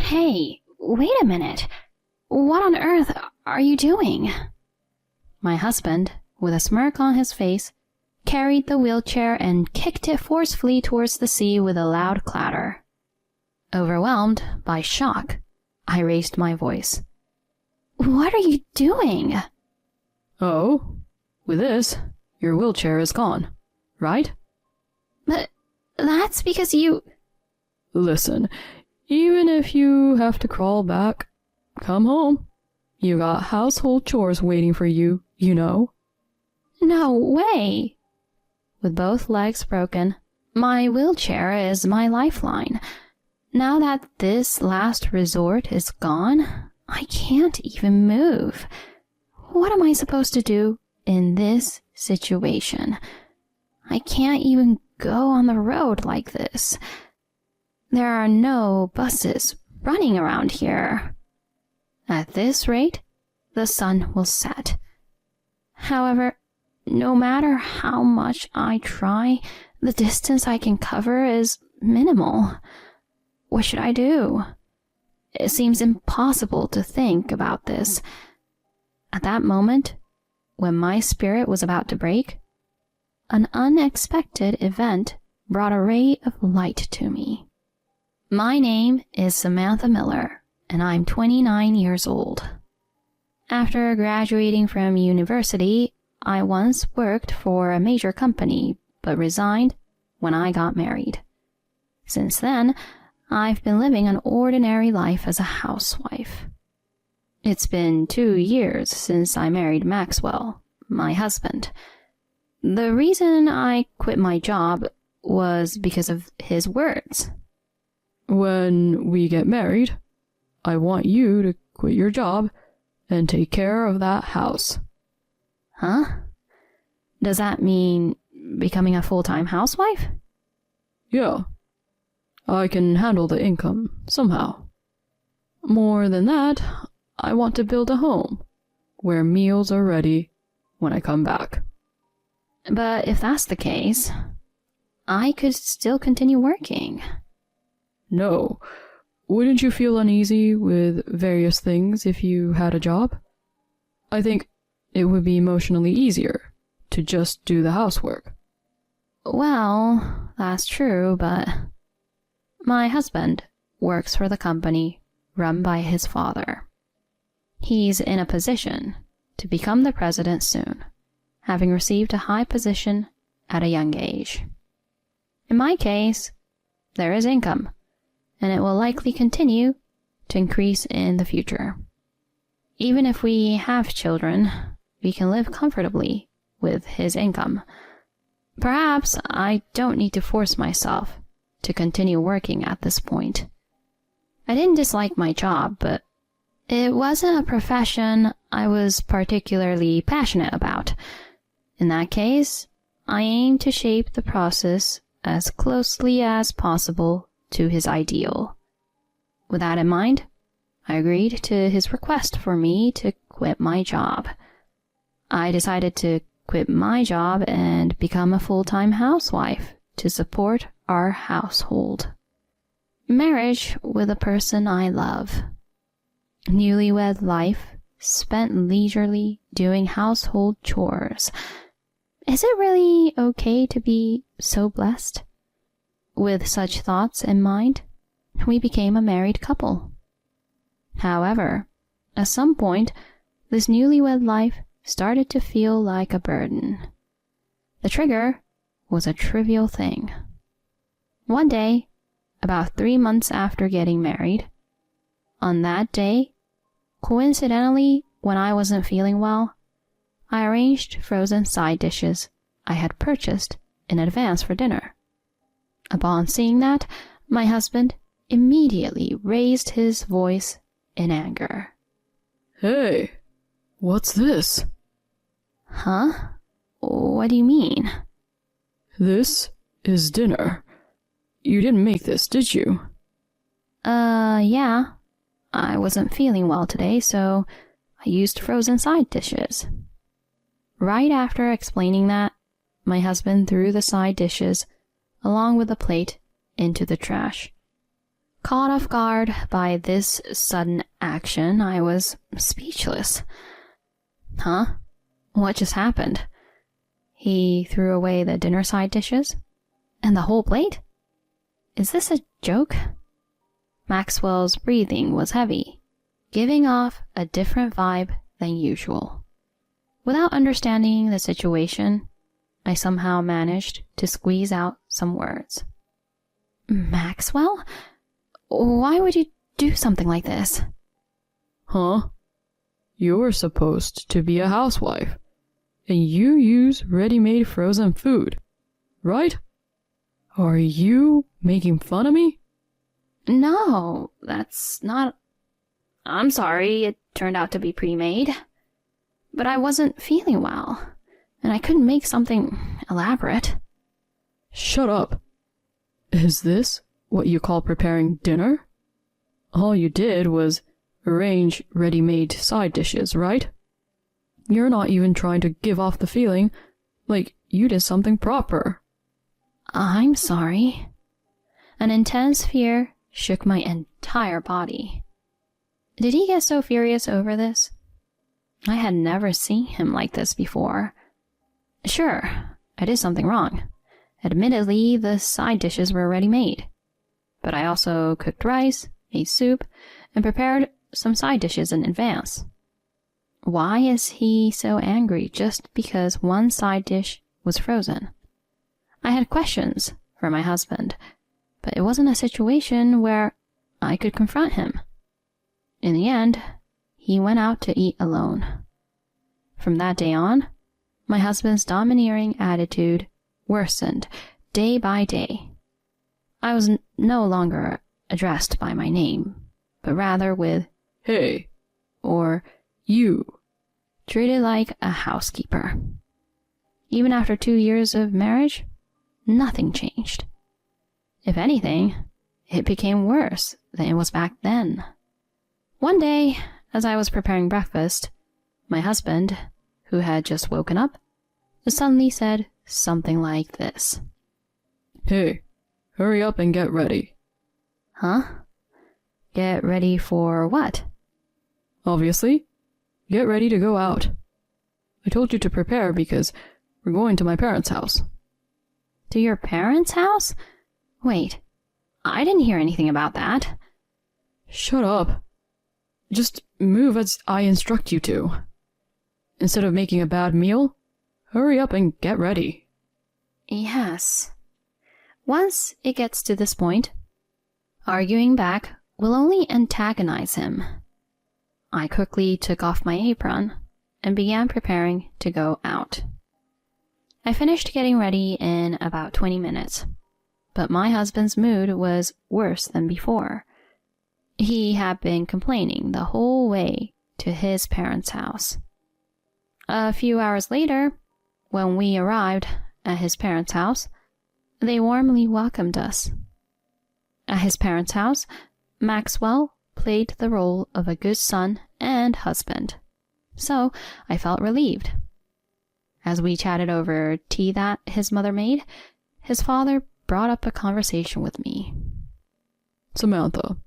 Hey, wait a minute. What on earth are you doing? My husband, with a smirk on his face, carried the wheelchair and kicked it forcefully towards the sea with a loud clatter. Overwhelmed by shock, I raised my voice. What are you doing? Oh, with this, your wheelchair is gone, right? But that's because you... Listen, even if you have to crawl back, come home. You got household chores waiting for you, you know. No way. With both legs broken, my wheelchair is my lifeline. Now that this last resort is gone, I can't even move. What am I supposed to do in this situation? I can't even go on the road like this. There are no buses running around here. At this rate, the sun will set. However, no matter how much I try, the distance I can cover is minimal. What should I do? It seems impossible to think about this. At that moment, when my spirit was about to break, an unexpected event brought a ray of light to me. My name is Samantha Miller, and I'm 29 years old. After graduating from university, I once worked for a major company, but resigned when I got married. Since then, I've been living an ordinary life as a housewife. It's been 2 years since I married Maxwell, my husband. The reason I quit my job was because of his words. When we get married, I want you to quit your job and take care of that house. Huh? Does that mean becoming a full-time housewife? Yeah. I can handle the income somehow. More than that, I want to build a home where meals are ready when I come back. But if that's the case, I could still continue working. No. Wouldn't you feel uneasy with various things if you had a job? I think it would be emotionally easier to just do the housework. Well, that's true, but my husband works for the company run by his father. He's in a position to become the president soon, having received a high position at a young age. In my case, there is income, and it will likely continue to increase in the future. Even if we have children, we can live comfortably with his income. Perhaps I don't need to force myself to continue working at this point. I didn't dislike my job, but it wasn't a profession I was particularly passionate about. In that case, I aim to shape the process as closely as possible to his ideal. With that in mind, I agreed to his request for me to quit my job. I decided to quit my job and become a full-time housewife to support our household. Marriage with a person I love. Newlywed life spent leisurely doing household chores. Is it really okay to be so blessed? With such thoughts in mind, we became a married couple. However, at some point, this newlywed life started to feel like a burden. The trigger was a trivial thing. One day, about 3 months after getting married, on that day, coincidentally, when I wasn't feeling well, I arranged frozen side dishes I had purchased in advance for dinner. Upon seeing that, my husband immediately raised his voice in anger. Hey, what's this? Huh? What do you mean? This is dinner. You didn't make this, did you? Yeah. I wasn't feeling well today, so I used frozen side dishes. Right after explaining that, my husband threw the side dishes, along with the plate, into the trash. Caught off guard by this sudden action, I was speechless. Huh? What just happened? He threw away the dinner side dishes? And the whole plate? Is this a joke? Maxwell's breathing was heavy, giving off a different vibe than usual. Without understanding the situation, I somehow managed to squeeze out some words. Maxwell? Why would you do something like this? Huh? You're supposed to be a housewife, and you use ready-made frozen food, right? Are you making fun of me? No, that's not... I'm sorry, it turned out to be pre-made. But I wasn't feeling well, and I couldn't make something elaborate. Shut up. Is this what you call preparing dinner? All you did was arrange ready-made side dishes, right? You're not even trying to give off the feeling like you did something proper. I'm sorry. An intense fear shook my entire body. Did he get so furious over this? I had never seen him like this before. Sure, I did something wrong. Admittedly, the side dishes were already made. But I also cooked rice, made soup, and prepared some side dishes in advance. Why is he so angry just because one side dish was frozen? I had questions for my husband, but it wasn't a situation where I could confront him. In the end, he went out to eat alone. From that day on, my husband's domineering attitude worsened day by day. I was no longer addressed by my name, but rather with Hey, or you. treated like a housekeeper. Even after 2 years of marriage, nothing changed. If anything, it became worse than it was back then. One day, as I was preparing breakfast, my husband, who had just woken up, suddenly said something like this. Hey, hurry up and get ready. Huh? Get ready for what? Obviously, get ready to go out. I told you to prepare because we're going to my parents' house. To your parents' house? Wait, I didn't hear anything about that. Shut up. Just move as I instruct you to. Instead of making a bad meal, hurry up and get ready. Yes. Once it gets to this point, arguing back will only antagonize him. I quickly took off my apron and began preparing to go out. I finished getting ready in about 20 minutes, but my husband's mood was worse than before. He had been complaining the whole way to his parents' house. A few hours later, when we arrived at his parents' house, they warmly welcomed us. At his parents' house, Maxwell played the role of a good son and husband, so I felt relieved. As we chatted over tea that his mother made, his father brought up a conversation with me. Samantha,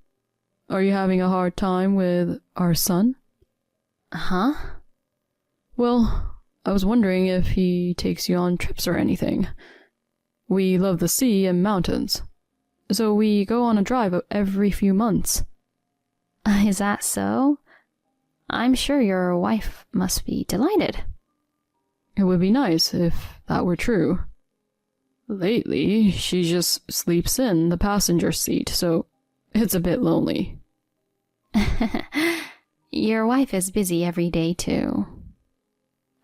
are you having a hard time with our son? Huh? Well, I was wondering if he takes you on trips or anything. We love the sea and mountains, so we go on a drive every few months. Is that so? I'm sure your wife must be delighted. It would be nice if that were true. Lately, she just sleeps in the passenger seat, so it's a bit lonely. Your wife is busy every day, too.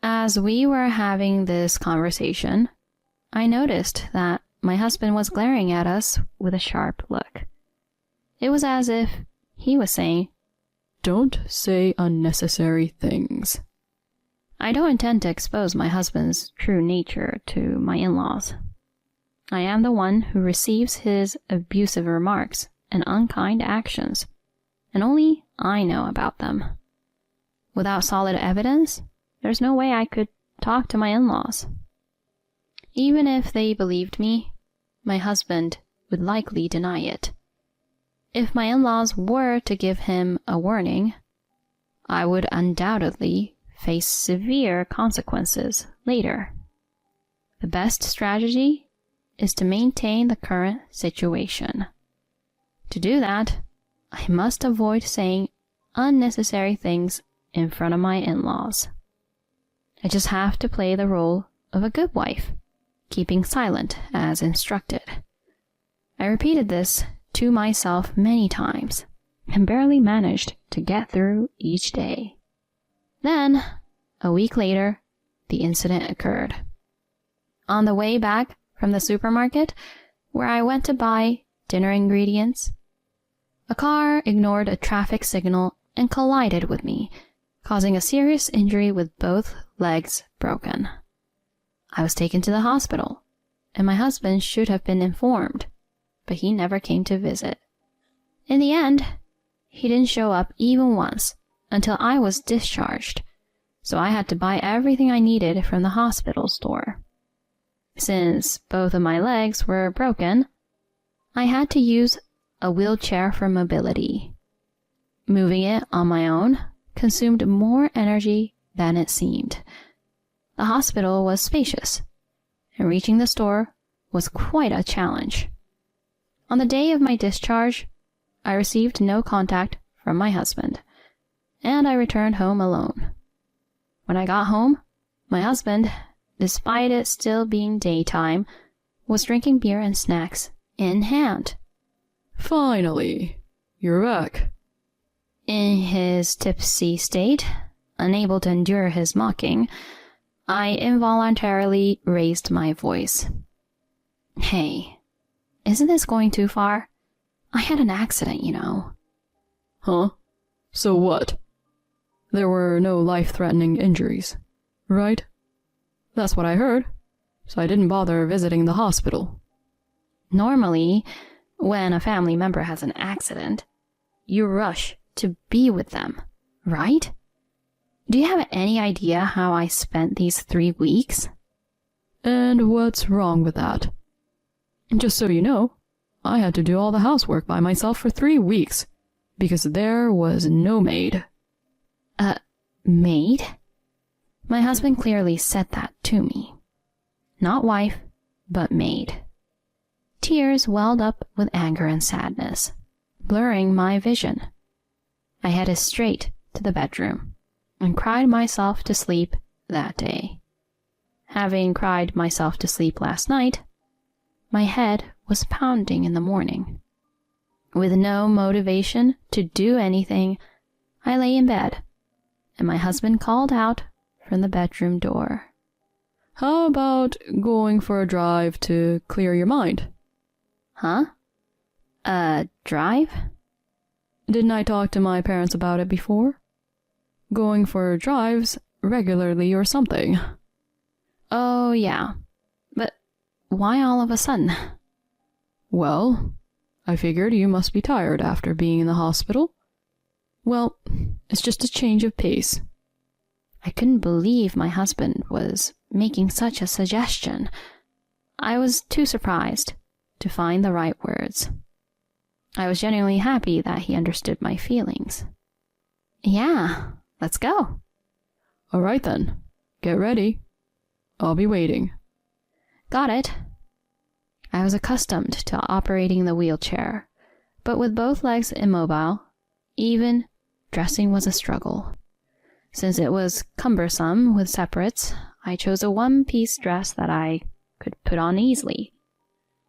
As we were having this conversation, I noticed that my husband was glaring at us with a sharp look. It was as if he was saying, Don't say unnecessary things. I don't intend to expose my husband's true nature to my in-laws. I am the one who receives his abusive remarks and unkind actions, and only I know about them. Without solid evidence, there's no way I could talk to my in-laws. Even if they believed me, my husband would likely deny it. if my in-laws were to give him a warning, I would undoubtedly face severe consequences later. The best strategy is to maintain the current situation. To do that, I must avoid saying unnecessary things in front of my in-laws. I just have to play the role of a good wife, keeping silent as instructed. I repeated this to myself many times and barely managed to get through each day. Then, a week later, the incident occurred. On the way back from the supermarket, where I went to buy dinner ingredients, a car ignored a traffic signal and collided with me, causing a serious injury with both legs broken. I was taken to the hospital, and my husband should have been informed, but he never came to visit. In the end, he didn't show up even once until I was discharged, so I had to buy everything I needed from the hospital store. Since both of my legs were broken, I had to use a wheelchair for mobility. Moving it on my own consumed more energy than it seemed. The hospital was spacious, and reaching the store was quite a challenge. On the day of my discharge, I received no contact from my husband, and I returned home alone. When I got home, my husband, despite it still being daytime, was drinking beer and snacks in hand. Finally, you're back. In his tipsy state, unable to endure his mocking, I involuntarily raised my voice. Hey, isn't this going too far? I had an accident, you know. Huh? So what? There were no life-threatening injuries, right? That's what I heard, so I didn't bother visiting the hospital. Normally, when a family member has an accident, you rush to be with them, right? Do you have any idea how I spent these 3 weeks? And what's wrong with that? Just so you know, I had to do all the housework by myself for 3 weeks, because there was no maid. Maid? My husband clearly said that to me. Not wife, but maid. Tears welled up with anger and sadness, blurring my vision. I headed straight to the bedroom and cried myself to sleep that day. Having cried myself to sleep last night, my head was pounding in the morning. With no motivation to do anything, I lay in bed, and my husband called out from the bedroom door. How about going for a drive to clear your mind? Huh? A drive? Didn't I talk to my parents about it before? Going for drives regularly or something. Oh, yeah. But why all of a sudden? Well, I figured you must be tired after being in the hospital. Well, it's just a change of pace. I couldn't believe my husband was making such a suggestion. I was too surprised to find the right words. I was genuinely happy that he understood my feelings. Yeah, let's go. All right then, get ready. I'll be waiting. Got it. I was accustomed to operating the wheelchair, but with both legs immobile, even dressing was a struggle. Since it was cumbersome with separates, I chose a one-piece dress that I could put on easily.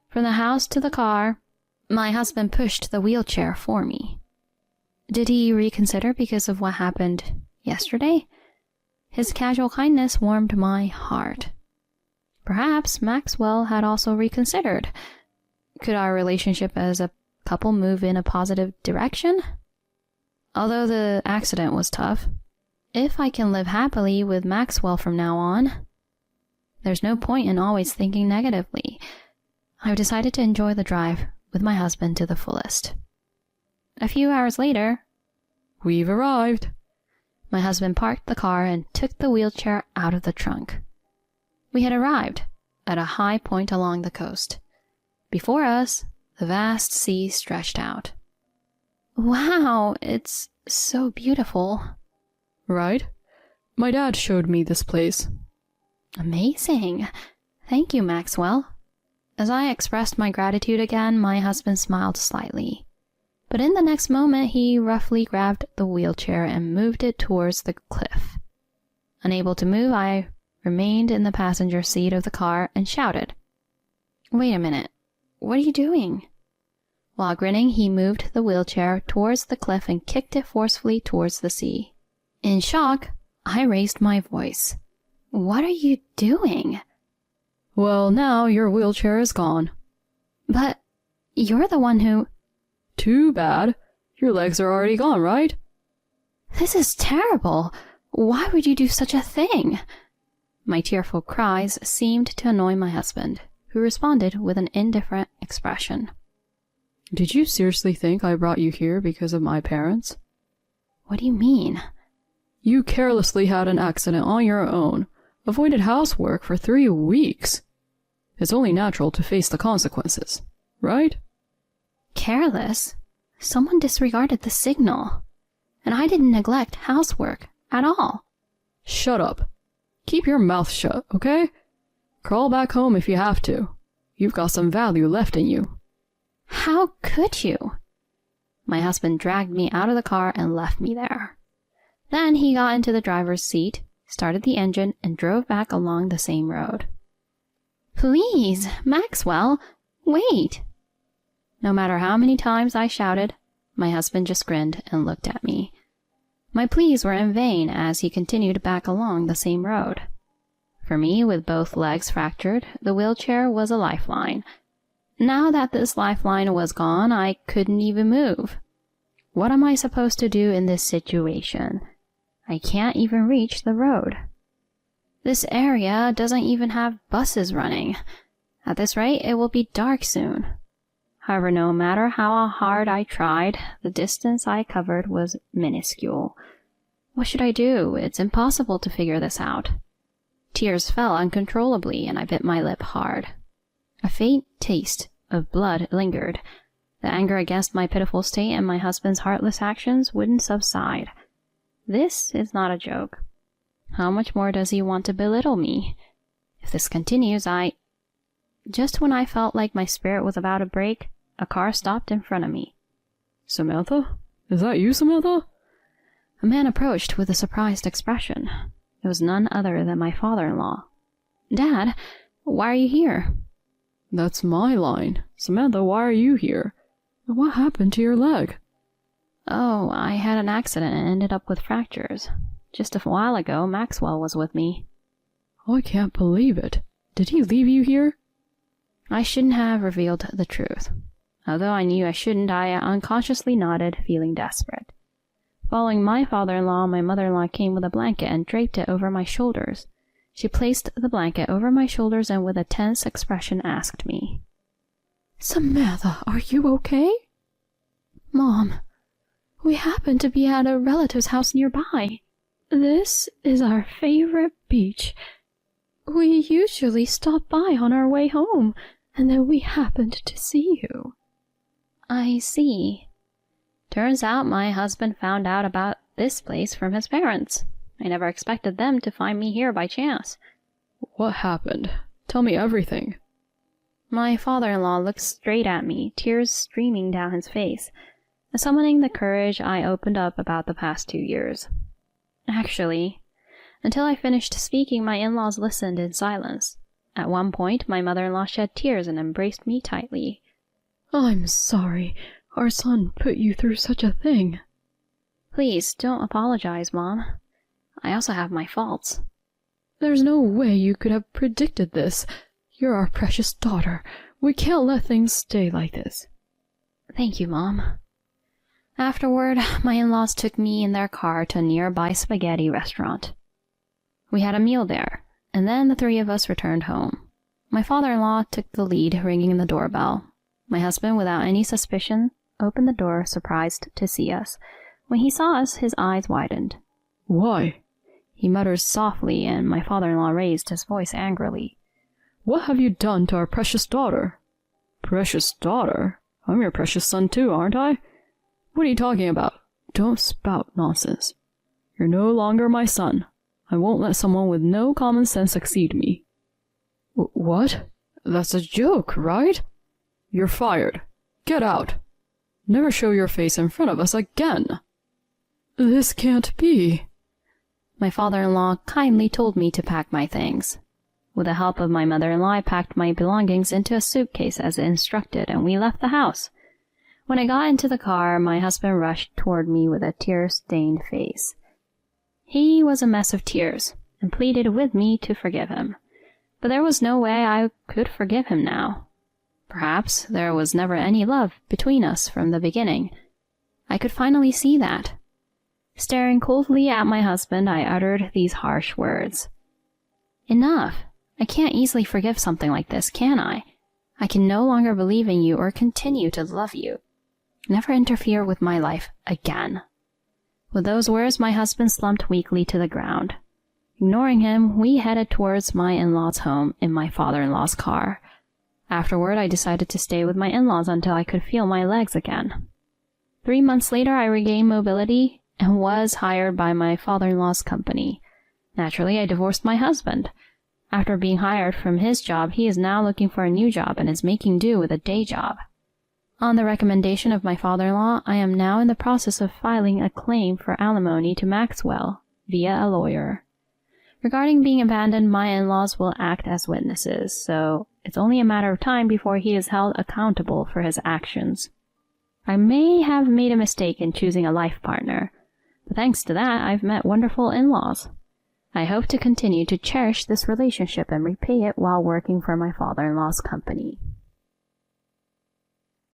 From the house to the car, my husband pushed the wheelchair for me. Did he reconsider because of what happened yesterday? His casual kindness warmed my heart. Perhaps Maxwell had also reconsidered. Could our relationship as a couple move in a positive direction? Although the accident was tough, if I can live happily with Maxwell from now on, there's no point in always thinking negatively. I've decided to enjoy the drive with my husband to the fullest. A few hours later, We've arrived. My husband parked the car and took the wheelchair out of the trunk. We had arrived at a high point along the coast. Before us, the vast sea stretched out. Wow, it's so beautiful. Right? My dad showed me this place. Amazing. Thank you, Maxwell. As I expressed my gratitude again, my husband smiled slightly. But in the next moment, he roughly grabbed the wheelchair and moved it towards the cliff. Unable to move, I remained in the passenger seat of the car and shouted, "Wait a minute. What are you doing?" While grinning, he moved the wheelchair towards the cliff and kicked it forcefully towards the sea. In shock, I raised my voice. "What are you doing?" Well, now your wheelchair is gone. But you're the one who... Too bad. Your legs are already gone, right? This is terrible. Why would you do such a thing? My tearful cries seemed to annoy my husband, who responded with an indifferent expression. Did you seriously think I brought you here because of my parents? What do you mean? You carelessly had an accident on your own, avoided housework for 3 weeks. It's only natural to face the consequences, right? Careless? Someone disregarded the signal. And I didn't neglect housework at all. Shut up. Keep your mouth shut, okay? Crawl back home if you have to. You've got some value left in you. How could you? My husband dragged me out of the car and left me there. Then he got into the driver's seat, started the engine, and drove back along the same road. Please, Maxwell, wait. No matter how many times I shouted, my husband just grinned and looked at me. My pleas were in vain as he continued back along the same road. For me, with both legs fractured, the wheelchair was a lifeline. Now that this lifeline was gone, I couldn't even move. What am I supposed to do in this situation? I can't even reach the road. This area doesn't even have buses running. At this rate, it will be dark soon. However, no matter how hard I tried, the distance I covered was minuscule. What should I do? It's impossible to figure this out. Tears fell uncontrollably, and I bit my lip hard. A faint taste of blood lingered. The anger against my pitiful state and my husband's heartless actions wouldn't subside. This is not a joke. How much more does he want to belittle me? If this continues, Just when I felt like my spirit was about to break, a car stopped in front of me. Samantha? Is that you, Samantha? A man approached with a surprised expression. It was none other than my father-in-law. Dad, why are you here? That's my line. Samantha, why are you here? What happened to your leg? Oh, I had an accident and ended up with fractures. Just a while ago, Maxwell was with me. I can't believe it. Did he leave you here? I shouldn't have revealed the truth. Although I knew I shouldn't, I unconsciously nodded, feeling desperate. Following my father-in-law, my mother-in-law came with a blanket and draped it over my shoulders. She placed the blanket over my shoulders and with a tense expression asked me, "Samantha, are you okay?" "Mom, we happen to be at a relative's house nearby. This is our favorite beach. We usually stop by on our way home, and then we happened to see you." I see. Turns out my husband found out about this place from his parents. I never expected them to find me here by chance. What happened? Tell me everything. My father-in-law looked straight at me, tears streaming down his face. Summoning the courage, I opened up about the past 2 years. Actually, until I finished speaking, my in-laws listened in silence. At one point, my mother-in-law shed tears and embraced me tightly. I'm sorry. Our son put you through such a thing. Please, don't apologize, Mom. I also have my faults. There's no way you could have predicted this. You're our precious daughter. We can't let things stay like this. Thank you, Mom. Afterward, my in-laws took me in their car to a nearby spaghetti restaurant. We had a meal there, and then the 3 of us returned home. My father-in-law took the lead, ringing the doorbell. My husband, without any suspicion, opened the door, surprised to see us. When he saw us, his eyes widened. Why? He muttered softly, and my father-in-law raised his voice angrily. What have you done to our precious daughter? Precious daughter? I'm your precious son too, aren't I? What are you talking about? Don't spout nonsense. You're no longer my son. I won't let someone with no common sense succeed me. What? That's a joke, right? You're fired. Get out. Never show your face in front of us again. This can't be. My father-in-law kindly told me to pack my things. With the help of my mother-in-law, I packed my belongings into a suitcase as instructed, and we left the house. When I got into the car, my husband rushed toward me with a tear-stained face. He was a mess of tears, and pleaded with me to forgive him. But there was no way I could forgive him now. Perhaps there was never any love between us from the beginning. I could finally see that. Staring coldly at my husband, I uttered these harsh words. Enough! I can't easily forgive something like this, can I? I can no longer believe in you or continue to love you. Never interfere with my life again. With those words, my husband slumped weakly to the ground. Ignoring him, we headed towards my in-laws' home in my father-in-law's car. Afterward, I decided to stay with my in-laws until I could feel my legs again. 3 months later, I regained mobility and was hired by my father-in-law's company. Naturally, I divorced my husband. After being hired from his job, he is now looking for a new job and is making do with a day job. On the recommendation of my father-in-law, I am now in the process of filing a claim for alimony to Maxwell via a lawyer. Regarding being abandoned, my in-laws will act as witnesses, so it's only a matter of time before he is held accountable for his actions. I may have made a mistake in choosing a life partner, but thanks to that, I've met wonderful in-laws. I hope to continue to cherish this relationship and repay it while working for my father-in-law's company.